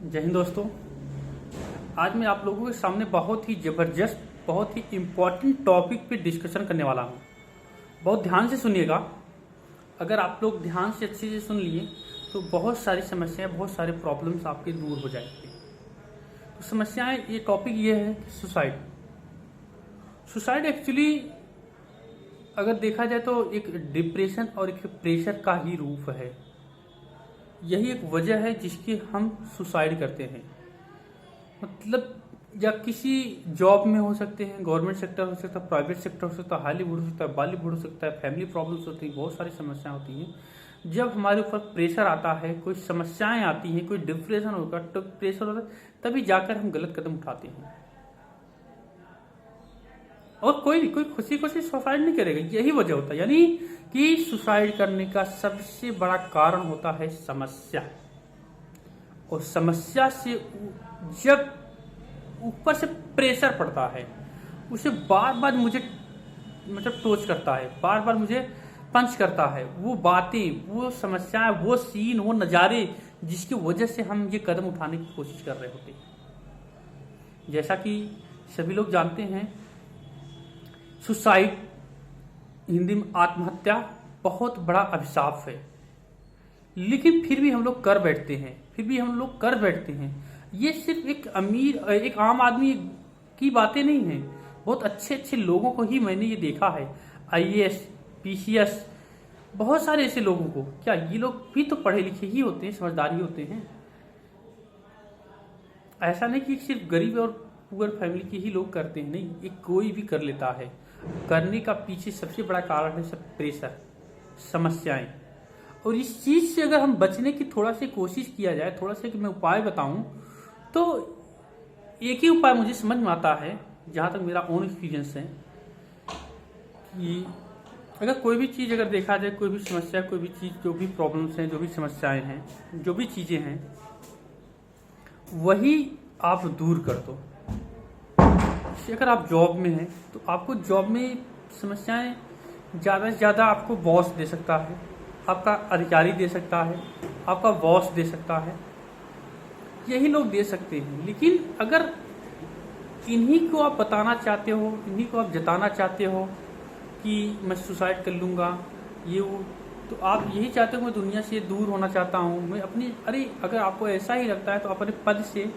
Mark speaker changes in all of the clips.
Speaker 1: जय हिंद दोस्तों। आज मैं आप लोगों के सामने बहुत ही ज़बरदस्त, बहुत ही इम्पोर्टेंट टॉपिक पे डिस्कशन करने वाला हूँ। बहुत ध्यान से सुनिएगा। अगर आप लोग ध्यान से अच्छे से सुन लिए तो बहुत सारी समस्याएं, बहुत सारे प्रॉब्लम्स आपके दूर हो जाएंगे। तो समस्याएं, ये टॉपिक ये है कि सुसाइड एक्चुअली अगर देखा जाए तो एक डिप्रेशन और एक प्रेशर का ही रूप है। यही एक वजह है जिसकी हम सुसाइड करते हैं। मतलब या किसी जॉब में हो सकते हैं, गवर्नमेंट सेक्टर हो सकता है, प्राइवेट सेक्टर हो सकता है, हॉलीवुड हो सकता है, बॉलीवुड हो सकता है, फैमिली प्रॉब्लम्स होती हैं, बहुत सारी समस्याएं होती हैं। जब हमारे ऊपर प्रेशर आता है, कोई समस्याएं आती हैं, कोई डिप्रेशन होगा, तो प्रेशर होता है, तभी जाकर हम गलत कदम उठाते हैं। और कोई खुशी खुशी सुसाइड नहीं करेगा, यही वजह होता है। यानी कि सुसाइड करने का सबसे बड़ा कारण होता है समस्या। और समस्या से जब ऊपर से प्रेशर पड़ता है, उसे बार बार मुझे टोच करता है, बार बार मुझे पंच करता है, वो बातें, वो समस्याएं, वो सीन, वो नज़ारे, जिसकी वजह से हम ये कदम उठाने की कोशिश कर रहे होते हैं। जैसा कि सभी लोग जानते हैं, सुसाइड हिंदी में आत्महत्या बहुत बड़ा अभिशाप है। लेकिन फिर भी हम लोग कर बैठते हैं। ये सिर्फ एक आम आदमी की बातें नहीं हैं। बहुत अच्छे अच्छे लोगों को ही मैंने ये देखा है। आईएएस, पीसीएस, बहुत सारे ऐसे लोगों को। क्या ये लोग भी तो पढ़े लिखे ही होते हैं, समझदार ही होते हैं। ऐसा नहीं कि सिर्फ गरीब और पुअर फैमिली के ही लोग करते हैं, नहीं, ये कोई भी कर लेता है। करने का पीछे सबसे बड़ा कारण है सब प्रेशर, समस्याएं। और इस चीज से अगर हम बचने की थोड़ा सी कोशिश किया जाए, थोड़ा सा कि मैं उपाय बताऊं, तो एक ही उपाय मुझे समझ में आता है, जहां तक मेरा ओन एक्सपीरियंस है, कि अगर कोई भी चीज अगर देखा जाए, कोई भी समस्या, कोई भी चीज, जो भी प्रॉब्लम्स हैं, जो भी समस्याएं हैं, जो भी चीजें हैं, वही आप दूर कर दो। अगर आप जॉब में हैं तो आपको जॉब में समस्याएं ज़्यादा से ज़्यादा आपको बॉस दे सकता है, आपका अधिकारी दे सकता है, आपका बॉस दे सकता है, यही लोग दे सकते हैं। लेकिन अगर इन्हीं को आप बताना चाहते हो, इन्हीं को आप जताना चाहते हो कि मैं सुसाइड कर लूँगा, ये वो, तो आप यही चाहते हो मैं दुनिया से दूर होना चाहता हूँ, मैं अपनी, अरे अगर आपको ऐसा ही लगता है तो अपने पद से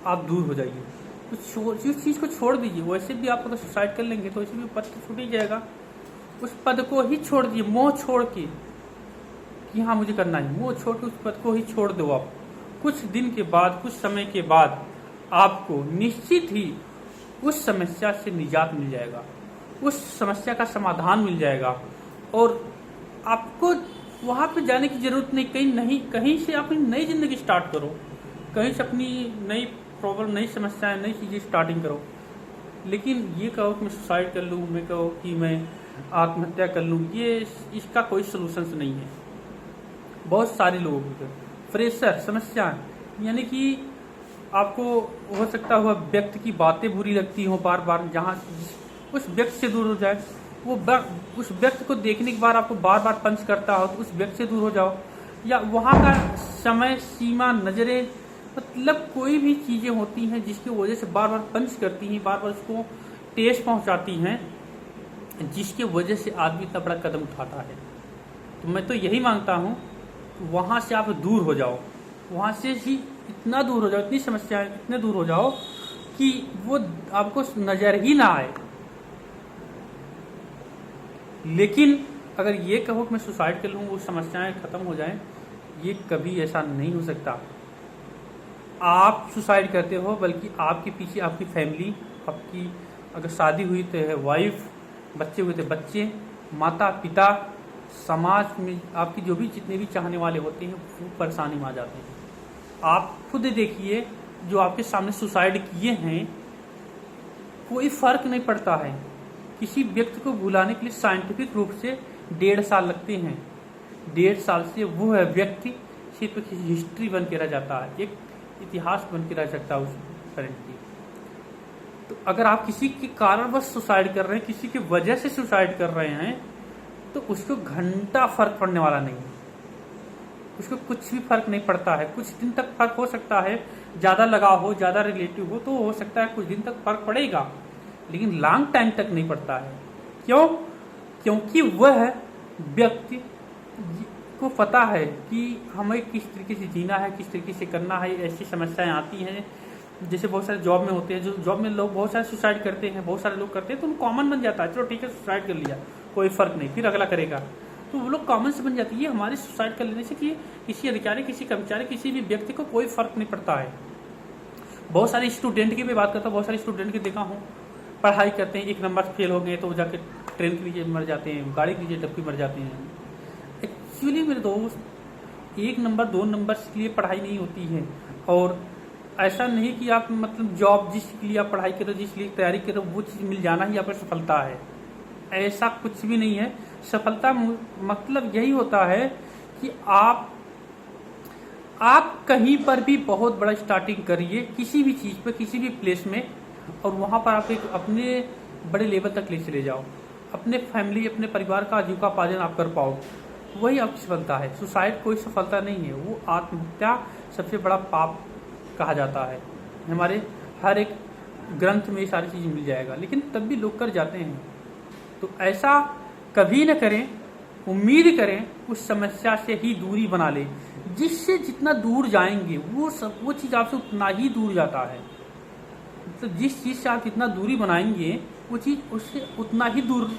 Speaker 1: आप दूर हो जाइए। उस चीज़ को छोड़ दीजिए। वैसे भी आप अगर सुसाइड कर लेंगे तो वैसे भी पद तो छूट ही जाएगा। उस पद को ही छोड़ दीजिए, मोह छोड़ के, कि हाँ मुझे करना है, मोह छोड़ के उस पद को ही छोड़ दो। आप कुछ दिन के बाद, कुछ समय के बाद आपको निश्चित ही उस समस्या से निजात मिल जाएगा, उस समस्या का समाधान मिल जाएगा। और आपको वहाँ पे जाने की जरूरत नहीं, कहीं से अपनी नई जिंदगी स्टार्ट करो, कहीं से अपनी नई प्रॉब्लम, नई समस्याएं, नई चीज़ें स्टार्टिंग करो। लेकिन ये कहो कि मैं सुसाइड कर लूँ, मैं कहो कि मैं आत्महत्या कर लूँ, ये इसका कोई सोल्यूशन नहीं है। बहुत सारे लोगों को प्रेशर, समस्याएं, यानी कि आपको हो सकता हुआ व्यक्ति की बातें बुरी लगती हो बार बार, जहाँ उस व्यक्ति से दूर हो जाए। उस व्यक्ति को देखने के बाद आपको बार बार पंच करता हो तो उस व्यक्ति से दूर हो जाओ। या वहाँ का समय सीमा, नज़रें, मतलब कोई भी चीज़ें होती हैं जिसकी वजह से बार बार पंच करती हैं, बार बार उसको ठेस पहुंचाती हैं, जिसकी वजह से आदमी इतना बड़ा कदम उठाता है। तो मैं तो यही मांगता हूं, वहां से आप दूर हो जाओ, वहां से ही इतना दूर हो जाओ, इतनी समस्याएं, इतने दूर हो जाओ कि वो आपको नजर ही ना आए। लेकिन अगर ये कहो कि मैं सुसाइड कर लूँ, वो समस्याएं खत्म हो जाएं, ये कभी ऐसा नहीं हो सकता। आप सुसाइड करते हो, बल्कि आपके पीछे आपकी फैमिली, आपकी अगर शादी हुई तो है वाइफ, बच्चे हुए तो बच्चे, माता पिता, समाज में आपकी जो भी जितने भी चाहने वाले होते हैं, वो परेशानी में आ जाते हैं। आप खुद देखिए, जो आपके सामने सुसाइड किए हैं, कोई फर्क नहीं पड़ता है। किसी व्यक्ति को भुलाने के लिए साइंटिफिक रूप से 1.5 साल लगते हैं। 1.5 साल से वो है व्यक्ति सिर्फ हिस्ट्री बन के रह जाता है, एक इतिहास बन के रह सकता है उस करेंटली। तो अगर आप किसी के कारणवश सुसाइड कर रहे हैं, किसी की वजह से सुसाइड कर रहे हैं, तो उसको घंटा फर्क पड़ने वाला नहीं है। उसको कुछ भी फर्क नहीं पड़ता है। कुछ दिन तक फर्क हो सकता है, ज़्यादा लगाव हो, ज़्यादा रिलेटिव हो तो हो सकता है कुछ दिन तक फर्क पड़ेगा, लेकिन लॉन्ग टाइम तक नहीं पड़ता है। क्यों? क्योंकि वह व्यक्ति को पता है कि हमें किस तरीके से जीना है, किस तरीके से करना है। ऐसी समस्याएं आती हैं, जैसे बहुत सारे जॉब में होते हैं, जो जॉब में लोग बहुत सारे सुसाइड करते हैं, बहुत सारे लोग करते हैं, तो उनको कॉमन बन जाता है, चलो ठीक है सुसाइड कर लिया, कोई फर्क नहीं, फिर अगला करेगा, तो वो लोग कॉमन से बन जाती है हमारे सुसाइड कर लेने से कि किसी अधिकारी, किसी कर्मचारी, किसी भी व्यक्ति को कोई फर्क नहीं पड़ता है। बहुत सारे स्टूडेंट की भी बात करता हूँ, बहुत सारे स्टूडेंट की देखा हूँ, पढ़ाई करते हैं, एक नंबर फेल हो गए तो जाके ट्रेन के नीचे मर जाते हैं, गाड़ी के नीचे डबके मर जाते हैं। एक्चुअली मेरे दोस्त, 1 नंबर 2 नंबर के लिए पढ़ाई नहीं होती है। और ऐसा नहीं कि आप मतलब जॉब जिसके लिए आप पढ़ाई करो, जिस लिए तैयारी करो, वो चीज़ मिल जाना ही आपको सफलता है, ऐसा कुछ भी नहीं है। सफलता मतलब यही होता है कि आप कहीं पर भी बहुत बड़ा स्टार्टिंग करिए, किसी भी चीज़ पे, किसी भी प्लेस में, और वहाँ पर आप एक अपने बड़े लेवल तक ले चले जाओ, अपने फैमिली, अपने परिवार का जीविकोपार्जन आप कर पाओ, वही आपकी सफलता है। सुसाइड कोई सफलता नहीं है, वो आत्महत्या सबसे बड़ा पाप कहा जाता है। हमारे हर एक ग्रंथ में ये सारी चीज़ मिल जाएगा, लेकिन तब भी लोग कर जाते हैं। तो ऐसा कभी न करें, उम्मीद करें उस समस्या से ही दूरी बना लें। जिससे जितना दूर जाएंगे वो चीज़ आपसे उतना ही दूर जाता है। तो जिस चीज़ से आप जितना दूरी बनाएंगे वो चीज़ उससे उतना ही दूर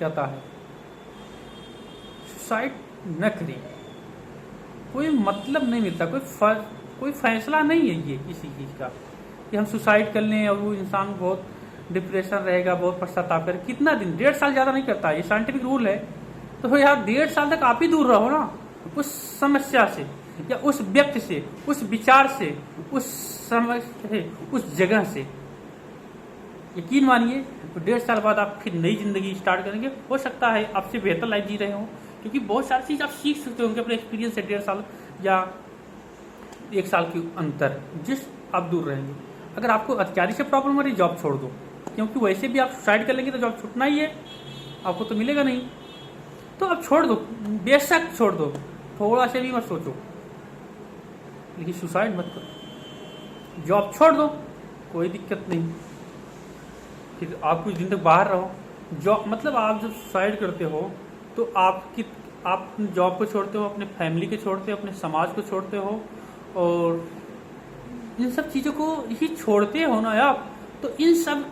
Speaker 1: जाता है। सुसाइड न करें, कोई मतलब नहीं मिलता, कोई फैसला नहीं है ये किसी चीज़ का कि हम सुसाइड कर लें और वो इंसान बहुत डिप्रेशन रहेगा, बहुत पश्चाताप करे। कितना दिन? 1.5 साल, ज़्यादा नहीं करता, ये साइंटिफिक रूल है। तो यार 1.5 साल तक आप ही दूर रहो ना उस समस्या से, या उस व्यक्ति से, उस विचार से, उस समस्या से, उस जगह से। यकीन मानिए तो 1.5 साल बाद आप फिर नई जिंदगी स्टार्ट करेंगे। हो सकता है आपसे बेहतर लाइफ जी रहे हो, क्योंकि बहुत सारी चीज़ आप सीख सकते होंगे अपने एक्सपीरियंस से 1.5 साल या 1 साल के अंतर, जिस आप दूर रहेंगे। अगर आपको अधिकारी से प्रॉब्लम हो रही, जॉब छोड़ दो, क्योंकि वैसे भी आप सुसाइड कर लेंगे तो जॉब छूटना ही है, आपको तो मिलेगा नहीं। तो अब छोड़ दो, बेशक छोड़ दो, थोड़ा से भी मत सोचो, लेकिन सुसाइड मत करो। जॉब छोड़ दो, कोई दिक्कत नहीं, फिर आप कुछ दिन तक बाहर रहो। जॉब मतलब आप जब सुसाइड करते हो तो आप जॉब को छोड़ते हो, अपने फैमिली को छोड़ते हो, अपने समाज को छोड़ते हो, और इन सब चीज़ों को ही छोड़ते हो ना आप। तो इन सब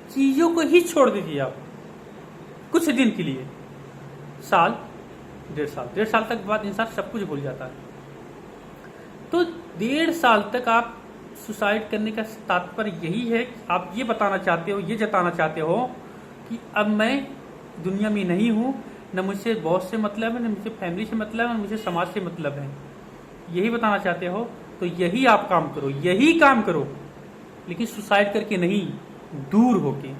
Speaker 1: चीज़ों को ही छोड़ दीजिए आप कुछ दिन के लिए, साल 1.5 साल तक बाद इंसान सब कुछ भूल जाता है। तो 1.5 साल तक आप सुसाइड करने का तात्पर्य यही है कि आप ये बताना चाहते हो, ये जताना चाहते हो कि अब मैं दुनिया में नहीं हूँ, न मुझसे बॉस से मतलब है, न मुझे फैमिली से मतलब है, न मुझे समाज से मतलब है। यही बताना चाहते हो तो यही आप काम करो, यही काम करो, लेकिन सुसाइड करके नहीं, दूर होके।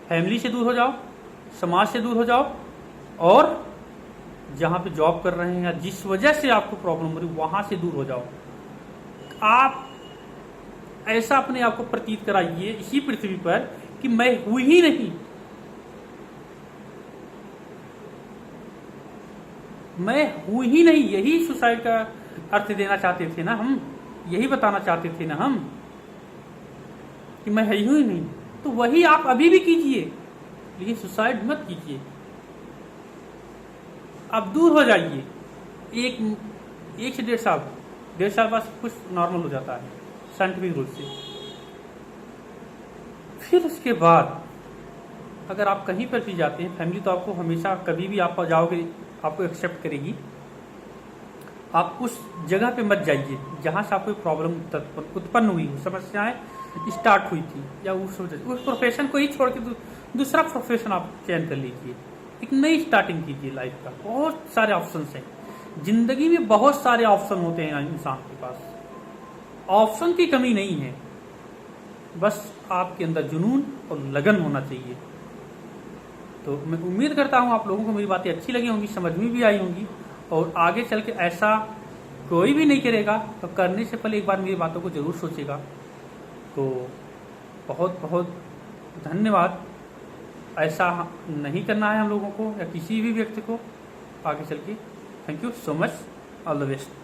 Speaker 1: फैमिली से दूर हो जाओ, समाज से दूर हो जाओ, और जहाँ पे जॉब कर रहे हैं या जिस वजह से आपको प्रॉब्लम हो रही वहाँ से दूर हो जाओ। आप ऐसा अपने आप को प्रतीत कराइए इसी पृथ्वी पर कि मैं हूं ही नहीं, मैं हूं ही नहीं। यही सुसाइड का अर्थ देना चाहते थे ना हम, यही बताना चाहते थे ना हम कि मैं है ही नहीं। तो वही आप अभी भी कीजिए, लेकिन सुसाइड मत कीजिए। आप दूर हो जाइए, एक से 1.5 साल बाद कुछ नॉर्मल हो जाता है साइंटिफिक रूप से। फिर उसके बाद अगर आप कहीं पर भी जाते हैं, फैमिली तो आपको हमेशा कभी भी आप जाओगे आपको एक्सेप्ट करेगी। आप उस जगह पे मत जाइए जहाँ से आपको प्रॉब्लम उत्पन्न हुई हो, समस्याएं स्टार्ट हुई थी, या उस प्रोफेशन को ही छोड़ के दूसरा प्रोफेशन आप चयन कर लीजिए, एक नई स्टार्टिंग कीजिए लाइफ का। बहुत सारे ऑप्शंस हैं जिंदगी में, बहुत सारे ऑप्शन होते हैं इंसान के पास, ऑप्शन की कमी नहीं है, बस आपके अंदर जुनून और लगन होना चाहिए। तो मैं उम्मीद करता हूँ आप लोगों को मेरी बातें अच्छी लगी होंगी, समझ में भी आई होंगी, और आगे चल के ऐसा कोई भी नहीं करेगा, तो करने से पहले एक बार मेरी बातों को जरूर सोचेगा। तो बहुत बहुत धन्यवाद। ऐसा नहीं करना है हम लोगों को या किसी भी व्यक्ति को। आगे चल के। Thank you so much, all the best.